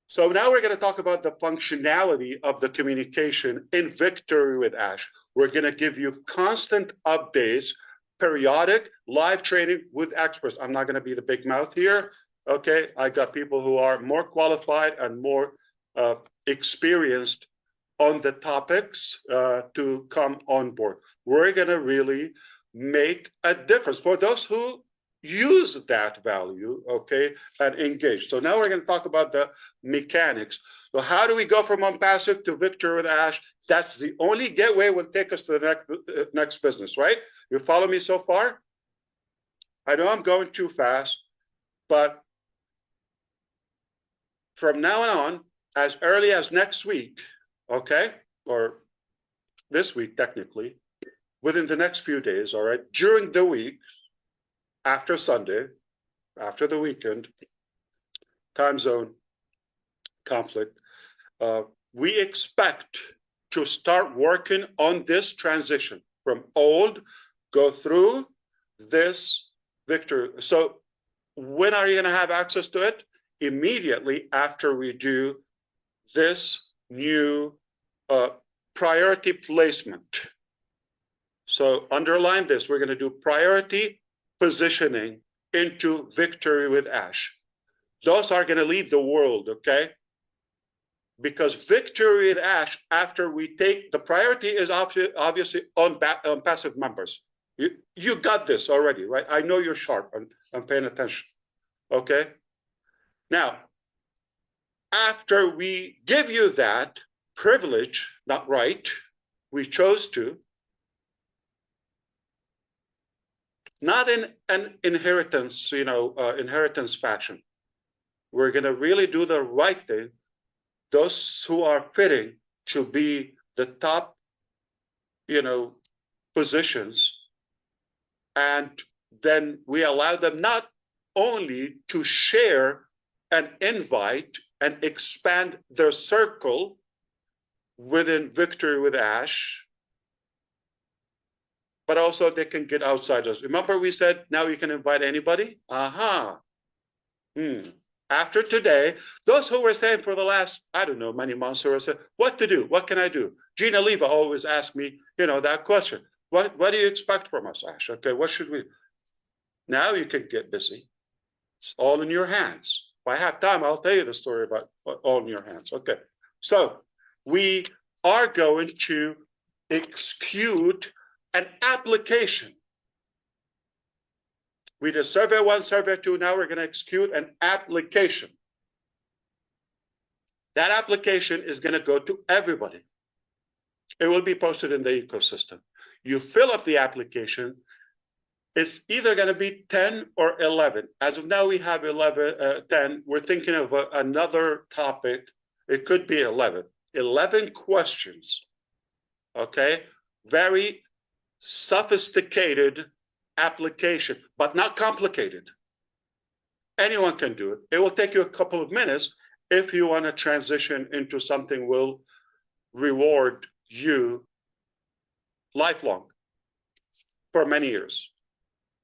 So now we're going to talk about the functionality of the communication in Victory with Ash. We're going to give you constant updates, periodic live training with experts. I'm not going to be the big mouth here. Okay, I got people who are more qualified and more experienced on the topics to come on board. We're going to really make a difference for those who use that value, okay, and engage. So now we're going to talk about the mechanics. So how do we go from OnPassive to Victory with Ash? That's the only gateway will take us to the next business, right? You follow me so far? I know I'm going too fast, but from now on, as early as next week, okay, or this week technically, within the next few days, all right, during the week, after Sunday, after the weekend, time zone conflict, we expect to start working on this transition from old, go through this Victory. So when are you going to have access to it? Immediately after we do this new priority placement. So underline this. We're going to do priority positioning into Victory with Ash. Those are going to lead the world, okay? Because Victory with Ash, after we take, the priority is obviously on passive members. You got this already, right? I know you're sharp and paying attention, okay? Now, after we give you that privilege, not right, we chose to, not in an inheritance, inheritance fashion. We're going to really do the right thing. Those who are fitting to be the top, positions, and then we allow them not only to share an invite and expand their circle within Victory with Ash, but also they can get outsiders. Remember we said now you can invite anybody? After today, those who were saying for the last, I don't know, many months who were saying, what to do? What can I do? Gina Leva always asks me, that question. What do you expect from us, Ash? Okay, what should we? Now you can get busy. It's all in your hands. If I have time, I'll tell you the story about all in your hands. Okay, so we are going to execute an application. We did survey 1, survey 2. Now we're going to execute an application. That application is going to go to everybody. It will be posted in the ecosystem. You fill up the application. It's either going to be 10 or 11. As of now, we have 10. We're thinking of another topic. It could be 11. 11 questions. Okay? Very sophisticated application, but not complicated. Anyone can do it. It will take you a couple of minutes if you want to transition into something will reward you lifelong for many years.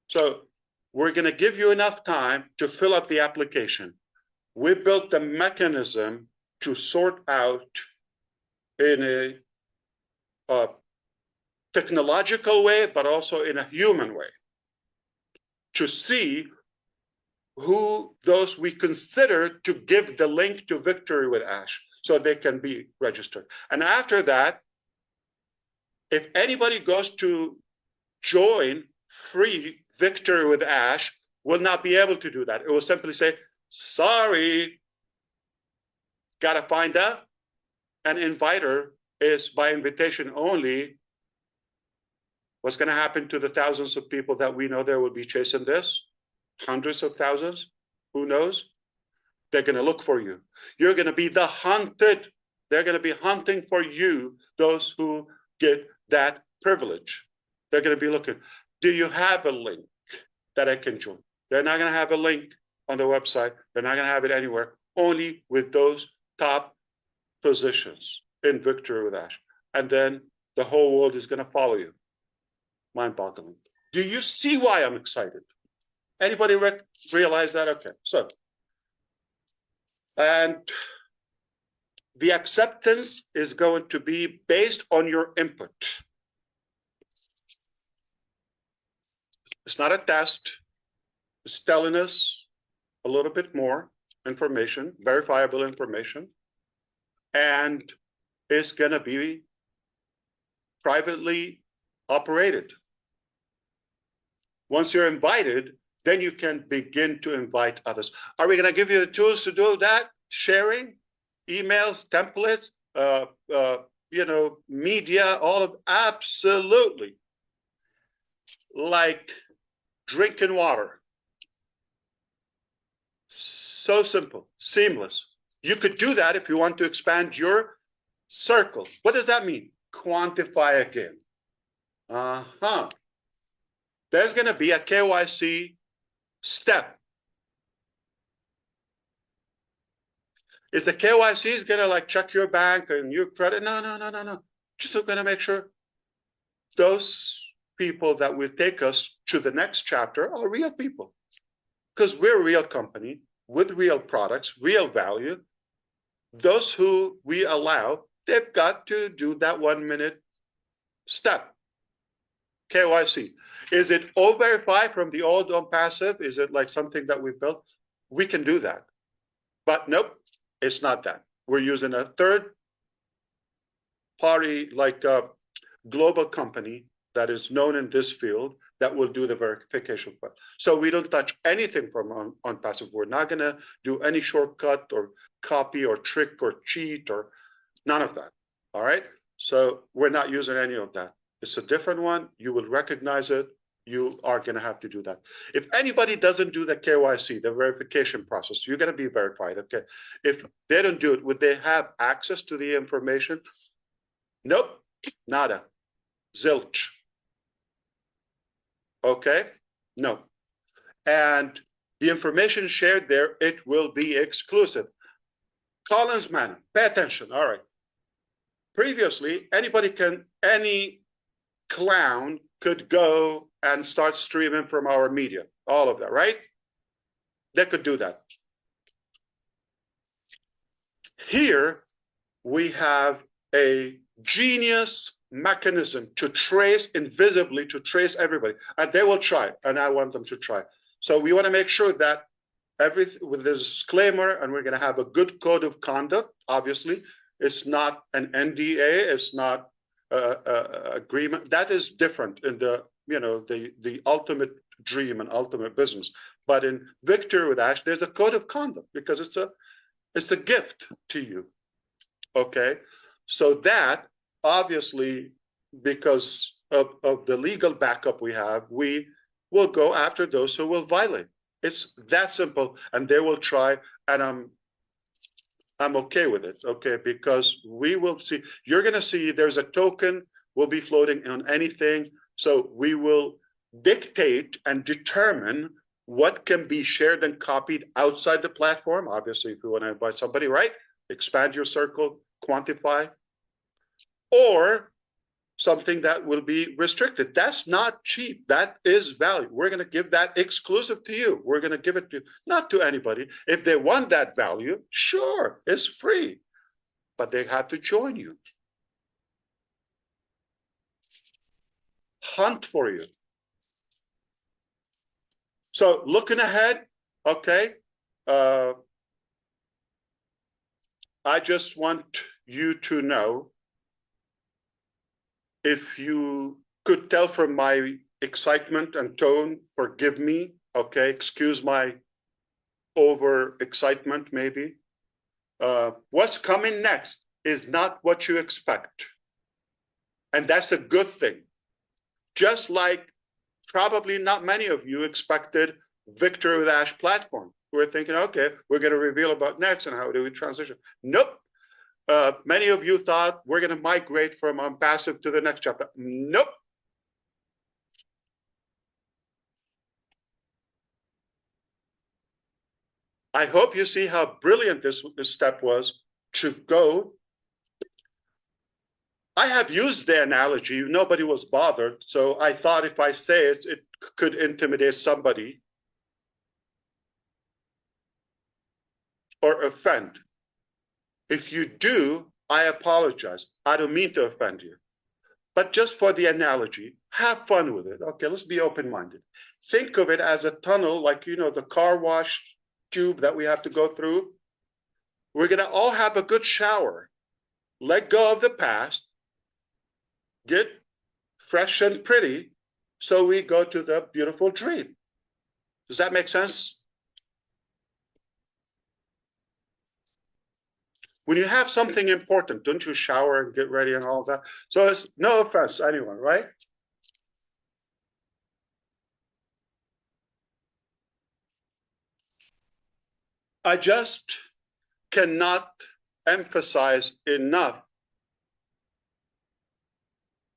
So we're going to give you enough time to fill up the application. We built the mechanism to sort out in a technological way, but also in a human way, to see who those we consider to give the link to Victory with Ash so they can be registered. And after that, if anybody goes to join free Victory with Ash, will not be able to do that. It will simply say, sorry, gotta find out. An inviter is by invitation only. What's going to happen to the thousands of people that we know there will be chasing this? Hundreds of thousands? Who knows? They're going to look for you. You're going to be the hunted. They're going to be hunting for you, those who get that privilege. They're going to be looking. Do you have a link that I can join? They're not going to have a link on the website. They're not going to have it anywhere. Only with those top positions in Victory with Ash. And then the whole world is going to follow you. Mind-boggling. Do you see why I'm excited? Anybody realize that? Okay, so, and the acceptance is going to be based on your input. It's not a test. It's telling us a little bit more information, verifiable information, and it's going to be privately operated. Once you're invited, then you can begin to invite others. Are we going to give you the tools to do that? Sharing, emails, templates, media, all of absolutely. Like drinking water. So simple, seamless. You could do that if you want to expand your circle. What does that mean? Quantify again. There's going to be a KYC step. If the KYC is going to like check your bank and your credit, no. Just going to make sure those people that will take us to the next chapter are real people. Because we're a real company with real products, real value. Those who we allow, they've got to do that 1 minute step. KYC. Is it O-Verify from the old OnPassive? Is it like something that we built? We can do that. But nope, it's not that. We're using a third party, like a global company that is known in this field that will do the verification. So we don't touch anything from OnPassive. We're not going to do any shortcut or copy or trick or cheat or none of that. All right. So we're not using any of that. It's a different one. You will recognize it. You are going to have to do that. If anybody doesn't do the KYC, the verification process, you're going to be verified. Okay. If they don't do it, would they have access to the information? Nope. Nada. Zilch. Okay? No. And the information shared there, it will be exclusive. Collins Manor, pay attention. All right. Previously, any clown could go and start streaming from our media. All of that, right? They could do that. Here, we have a genius mechanism to trace invisibly, to trace everybody. And they will try, and I want them to try. So we want to make sure that everything with this disclaimer, and we're going to have a good code of conduct, obviously. It's not an NDA, it's not agreement. That is different in the ultimate dream and ultimate business. But in Victory with Ash, there's a code of conduct because it's a gift to you. Okay, so that obviously, because of the legal backup we have, we will go after those who will violate. It's that simple, and they will try, and I'm okay with it, okay, because we will see, you're going to see there's a token will be floating on anything, so we will dictate and determine what can be shared and copied outside the platform. Obviously, if you want to invite somebody, right, expand your circle, quantify, or something that will be restricted. That's not cheap. That is value. We're going to give that exclusive to you. We're going to give it to not to anybody. If they want that value, sure, it's free, but they have to join you. Hunt for you. So looking ahead, okay, I just want you to know, if you could tell from my excitement and tone, forgive me, okay, excuse my over excitement maybe. What's coming next is not what you expect. And that's a good thing. Just like probably not many of you expected Victory with Ash platform. We're thinking, okay, we're going to reveal about next and how do we transition. Nope. Many of you thought we're going to migrate from OnPassive to the next chapter. Nope. I hope you see how brilliant this step was to go. I have used the analogy. Nobody was bothered. So I thought if I say it, it could intimidate somebody or offend. If you do, I apologize. I don't mean to offend you. But just for the analogy, have fun with it. Okay, let's be open-minded. Think of it as a tunnel, like, you know, the car wash tube that we have to go through. We're going to all have a good shower. Let go of the past. Get fresh and pretty, so we go to the beautiful dream. Does that make sense? When you have something important, don't you shower and get ready and all that? So it's no offense, anyone, right? I just cannot emphasize enough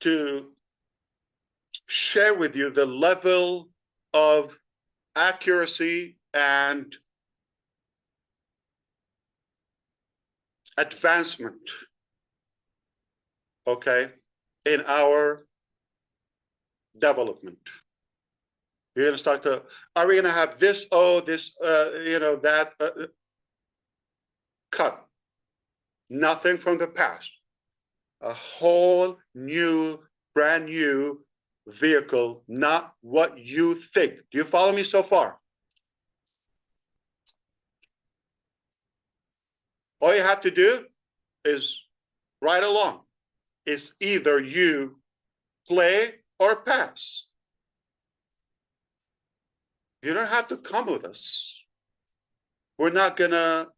to share with you the level of accuracy and advancement, okay, in our development. You're going to start to, are we going to have this, this, that, cut. Nothing from the past. A whole new, brand new vehicle, not what you think. Do you follow me so far? All you have to do is ride along. It's either you play or pass. You don't have to come with us. We're not going to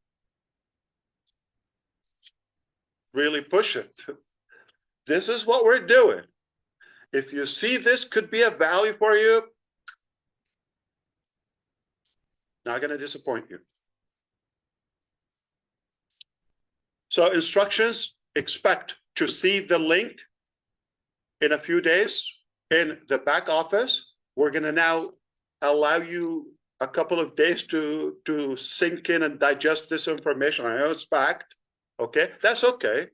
really push it. This is what we're doing. If you see this could be a value for you, not going to disappoint you. So instructions, expect to see the link in a few days in the back office. We're going to now allow you a couple of days to sink in and digest this information. I know it's packed. Okay, that's okay.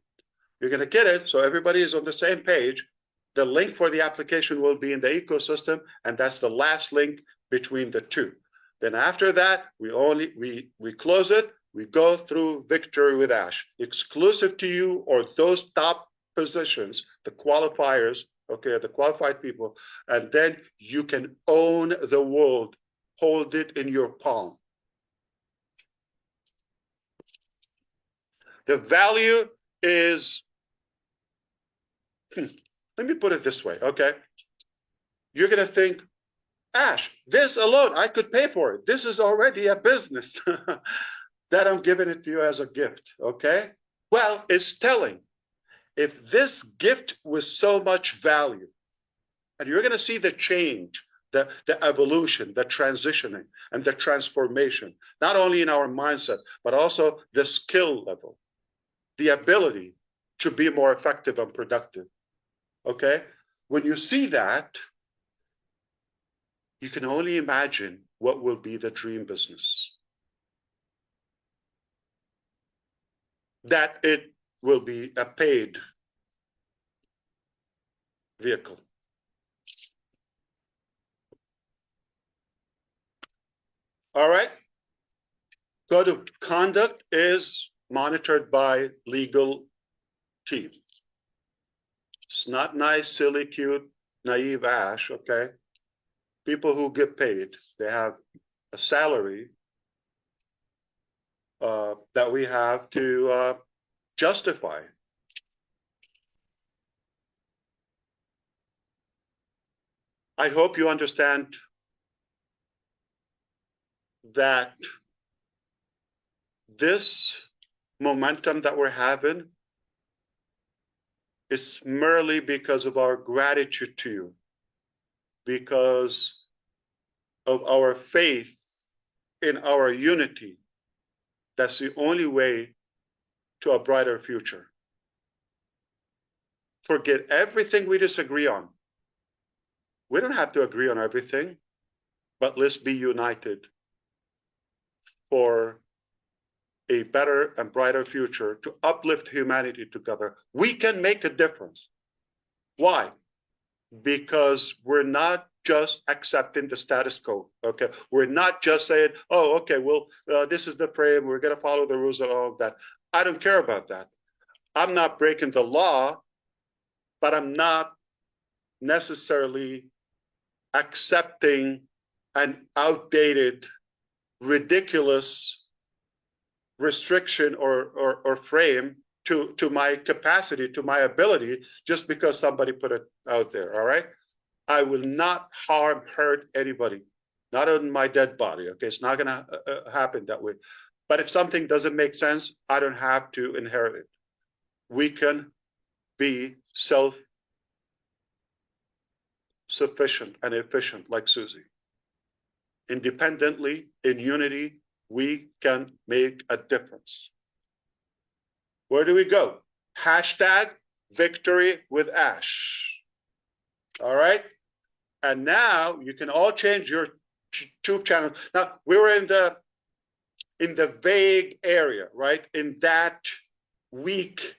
You're going to get it, so everybody is on the same page. The link for the application will be in the ecosystem, and that's the last link between the two. Then after that, we close it. We go through Victory with Ash, exclusive to you or those top positions, the qualifiers, okay, the qualified people, and then you can own the world, hold it in your palm. The value is, let me put it this way, okay? You're going to think, Ash, this alone, I could pay for it. This is already a business that I'm giving it to you as a gift, okay? Well, it's telling. If this gift was so much value, and you're going to see the change, the evolution, the transitioning, and the transformation, not only in our mindset, but also the skill level, the ability to be more effective and productive, okay? When you see that, you can only imagine what will be the dream business. That it will be a paid vehicle. All right. Code of conduct is monitored by legal team. It's not nice, silly, cute, naive Ash, okay? People who get paid, they have a salary that we have to justify. I hope you understand that this momentum that we're having is merely because of our gratitude to you, because of our faith in our unity. That's the only way to a brighter future. Forget everything we disagree on. We don't have to agree on everything, but let's be united for a better and brighter future, to uplift humanity together. We can make a difference. Why? Because we're not just accepting the status quo, okay? We're not just saying, oh, okay, well, this is the frame, we're gonna follow the rules and all of that. I don't care about that. I'm not breaking the law, but I'm not necessarily accepting an outdated, ridiculous restriction or frame to my capacity, to my ability, just because somebody put it out there, all right? I will not harm, hurt anybody, not on my dead body, okay? It's not gonna happen that way. But if something doesn't make sense, I don't have to inherit it. We can be self-sufficient and efficient like Susie. Independently, in unity, we can make a difference. Where do we go? Hashtag victory with Ash. All right? And now you can all change your YouTube channel. Now, we were in the vague area, right? In that weak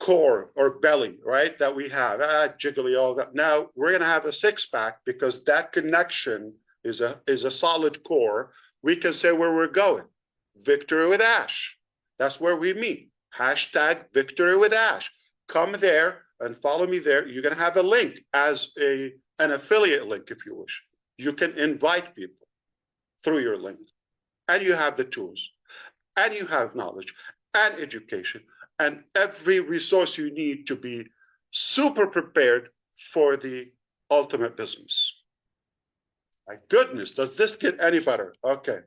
core or belly, right? That we have, jiggly, all that. Now we're going to have a six-pack because that connection is a solid core. We can say where we're going. Victory with Ash. That's where we meet. Hashtag victory with Ash. Come there and follow me there. You're going to have a link as an affiliate link, if you wish. You can invite people through your link. And you have the tools. And you have knowledge and education and every resource you need to be super prepared for the ultimate business. My goodness, does this get any better? Okay.